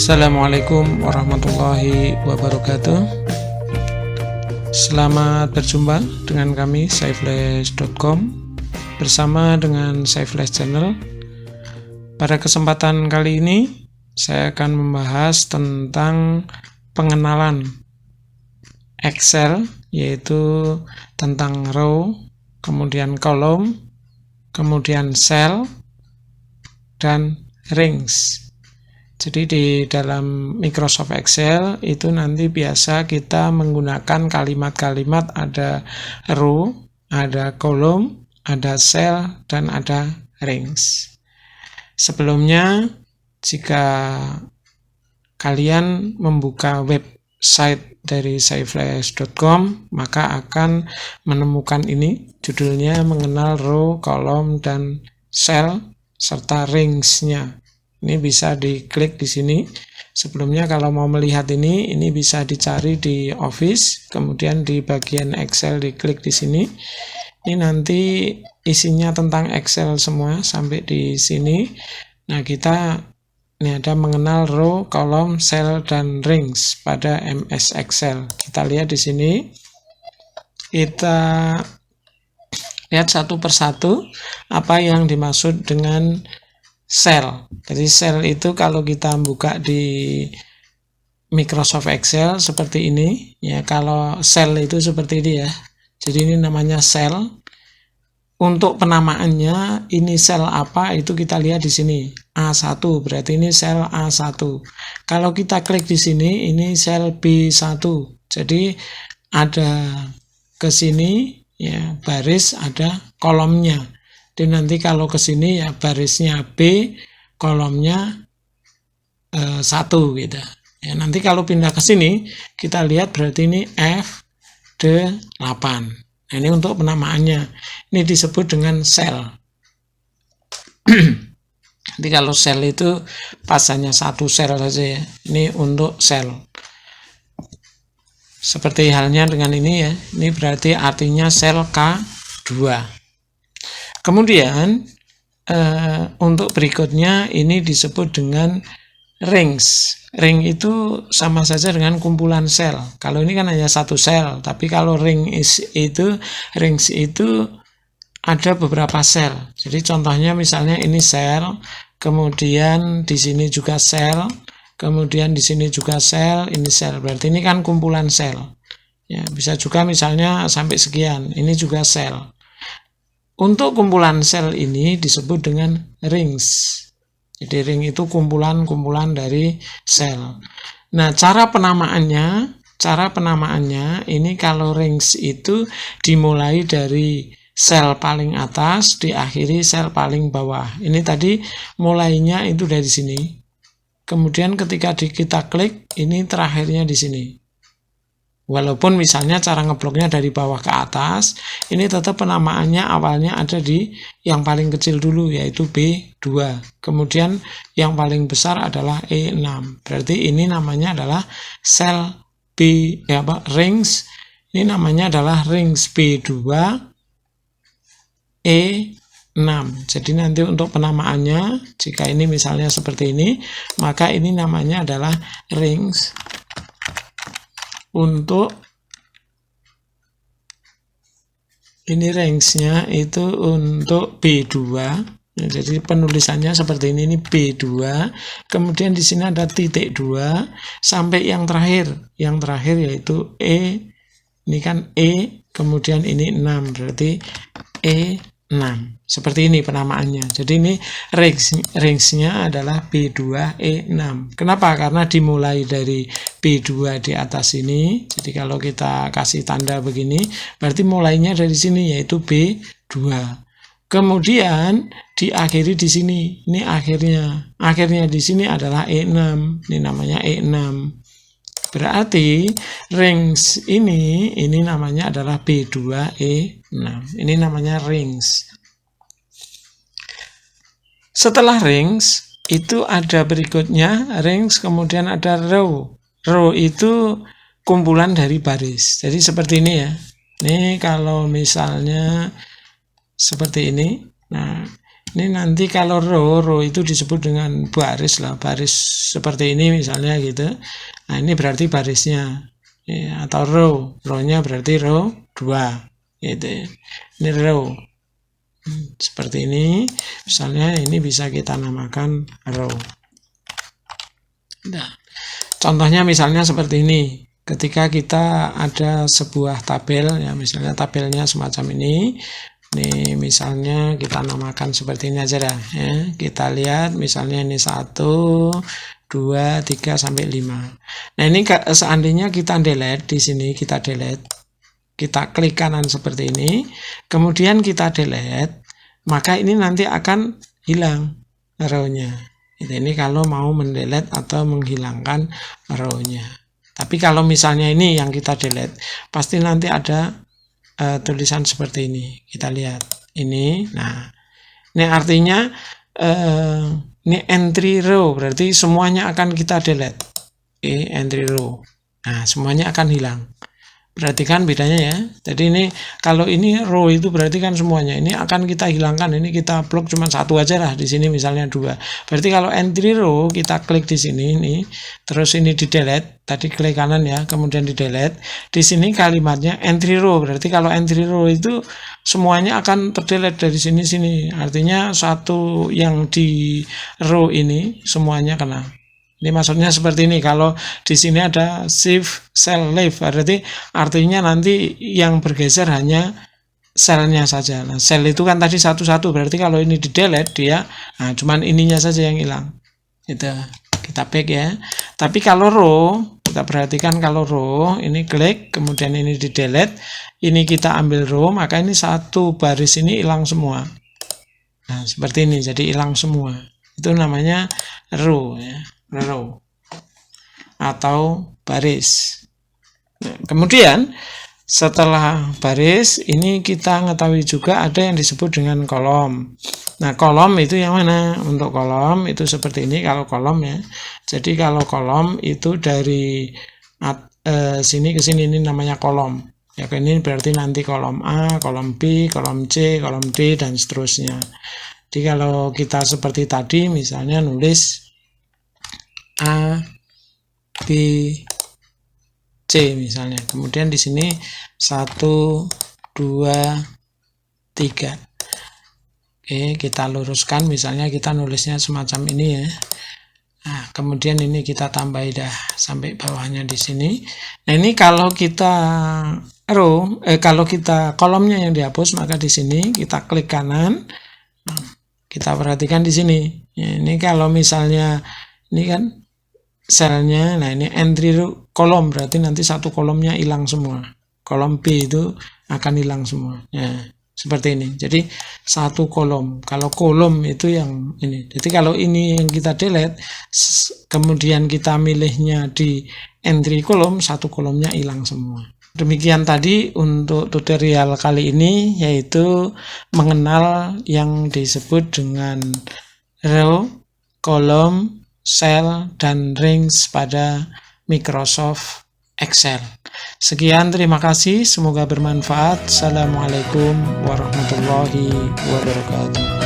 Assalamualaikum warahmatullahi wabarakatuh. Selamat berjumpa dengan kami saiflash.com bersama dengan Saiflash Channel. Pada kesempatan kali ini saya akan membahas tentang pengenalan Excel, yaitu tentang row, kemudian kolom, kemudian cell, dan rings. Jadi di dalam Microsoft Excel itu nanti biasa kita menggunakan kalimat-kalimat ada row, ada kolom, ada cell, dan ada rings. Sebelumnya, jika kalian membuka website dari saiflash.com, maka akan menemukan ini, judulnya mengenal row, kolom, dan cell, serta rings-nya. Ini bisa diklik di sini. Sebelumnya kalau mau melihat ini bisa dicari di Office, kemudian di bagian Excel diklik di sini. Ini nanti isinya tentang Excel semua sampai di sini. Nah, ini ada mengenal row, kolom, cell, dan rings pada MS Excel. Kita lihat di sini. Kita lihat satu persatu apa yang dimaksud dengan cell. Jadi cell itu kalau kita buka di Microsoft Excel seperti ini, ya kalau cell itu seperti ini ya. Jadi ini namanya cell. Untuk penamaannya ini cell apa itu kita lihat di sini. A1 berarti ini cell A1. Kalau kita klik di sini ini cell B1. Jadi ada ke sini ya baris, ada kolomnya. Dan nanti kalau ke sini ya barisnya B, kolomnya 1 gitu. Ya, nanti kalau pindah ke sini kita lihat berarti ini F8. Nah, ini untuk penamaannya. Ini disebut dengan cell. Nanti kalau cell itu pas hanya satu cell saja ya. Ini untuk cell. Seperti halnya dengan ini ya. Ini berarti artinya cell K2. Kemudian untuk berikutnya ini disebut dengan rings. Ring itu sama saja dengan kumpulan sel. Kalau ini kan hanya satu sel, tapi kalau rings itu ada beberapa sel. Jadi contohnya misalnya ini sel, kemudian di sini juga sel, kemudian di sini juga sel, ini sel. Berarti ini kan kumpulan sel. Ya, bisa juga misalnya sampai sekian. Ini juga sel. Untuk kumpulan sel ini disebut dengan rings. Jadi ring itu kumpulan-kumpulan dari sel. Nah, cara penamaannya ini kalau rings itu dimulai dari sel paling atas, diakhiri sel paling bawah. Ini tadi mulainya itu dari sini. Kemudian ketika kita klik, ini terakhirnya di sini. Walaupun misalnya cara ngebloknya dari bawah ke atas, ini tetap penamaannya awalnya ada di yang paling kecil dulu, yaitu B2. Kemudian yang paling besar adalah E6. Berarti ini namanya adalah sel rings. Ini namanya adalah rings B2 E6. Jadi nanti untuk penamaannya, jika ini misalnya seperti ini, maka ini namanya adalah rings. Untuk ini range-nya itu untuk B2. Nah, jadi penulisannya seperti ini B2. Kemudian di sini ada titik 2 sampai yang terakhir. Yang terakhir yaitu E. Ini kan E, kemudian ini 6 berarti E6. Seperti ini penamaannya. Jadi ini range-nya adalah B2E6. Kenapa? Karena dimulai dari B2 di atas ini. Jadi kalau kita kasih tanda begini, berarti mulainya dari sini yaitu B2. Kemudian diakhiri di sini. Ini akhirnya. Akhirnya di sini adalah E6. Ini namanya E6. Berarti rings ini namanya adalah B2E6. Ini namanya rings. Setelah rings itu ada berikutnya rings, kemudian ada row. Row itu kumpulan dari baris. Jadi seperti ini ya. Ini kalau misalnya seperti ini. Nah, Ini nanti kalau row itu disebut dengan baris lah, baris seperti ini misalnya gitu. Nah, ini berarti barisnya. Ya, atau row-nya berarti row 2 gitu ya. Ini row. Seperti ini. Misalnya ini bisa kita namakan row. Nah, contohnya misalnya seperti ini. Ketika kita ada sebuah tabel, ya misalnya tabelnya semacam ini misalnya kita namakan seperti ini aja dah, ya. Kita lihat misalnya ini 1, 2, 3 sampai 5. Nah, ini seandainya kita delete di sini, kita delete, kita klik kanan seperti ini, kemudian kita delete, maka ini nanti akan hilang row-nya. Ini kalau mau mendelete atau menghilangkan row-nya. Tapi kalau misalnya ini yang kita delete, pasti nanti ada tulisan seperti ini. Kita lihat ini. Nah, ini artinya ini entry row, berarti semuanya akan kita delete. Oke, entry row. Nah, semuanya akan hilang. Perhatikan bedanya ya. Jadi ini kalau ini row itu berarti kan semuanya. Ini akan kita hilangkan. Ini kita blok cuma satu aja lah. Di sini misalnya 2. Berarti kalau entry row kita klik di sini nih. Terus ini di delete. Tadi klik kanan ya. Kemudian di delete. Di sini kalimatnya entry row. Berarti kalau entry row itu semuanya akan terdelete dari sini. Artinya satu yang di row ini semuanya kena. Ini maksudnya seperti ini. Kalau di sini ada shift cell left, berarti artinya nanti yang bergeser hanya selnya saja. Nah, sel itu kan tadi satu-satu, berarti kalau ini di delete dia, nah cuman ininya saja yang hilang. Itu kita back ya. Tapi kalau row, kita perhatikan kalau row ini klik, kemudian ini di delete, ini kita ambil row, maka ini satu baris ini hilang semua. Nah, seperti ini, jadi hilang semua. Itu namanya row ya. Row atau baris. Nah, kemudian setelah baris ini kita mengetahui juga ada yang disebut dengan kolom. Nah, kolom itu yang mana? Untuk kolom itu seperti ini kalau kolom ya. Jadi kalau kolom itu dari sini ke sini ini namanya kolom. Ya, ini berarti nanti kolom A, kolom B, kolom C, kolom D dan seterusnya. Jadi kalau kita seperti tadi misalnya nulis A, B, C misalnya. Kemudian di sini 1, 2, 3. Oke, kita luruskan. Misalnya kita nulisnya semacam ini ya. Nah, kemudian ini kita tambah dah sampai bawahnya di sini. Nah, ini kalau kita kalau kita kolomnya yang dihapus, maka di sini kita klik kanan. Nah, kita perhatikan di sini. Ya, ini kalau misalnya ini kan selnya, nah ini entry kolom, berarti nanti satu kolomnya hilang semua. Kolom B itu akan hilang semua. Ya, seperti ini. Jadi satu kolom. Kalau kolom itu yang ini. Jadi kalau ini yang kita delete, kemudian kita milihnya di entry kolom, satu kolomnya hilang semua. Demikian tadi untuk tutorial kali ini, yaitu mengenal yang disebut dengan row, kolom, cell, dan rings pada Microsoft Excel. Sekian, terima kasih. Semoga bermanfaat. Assalamualaikum warahmatullahi wabarakatuh.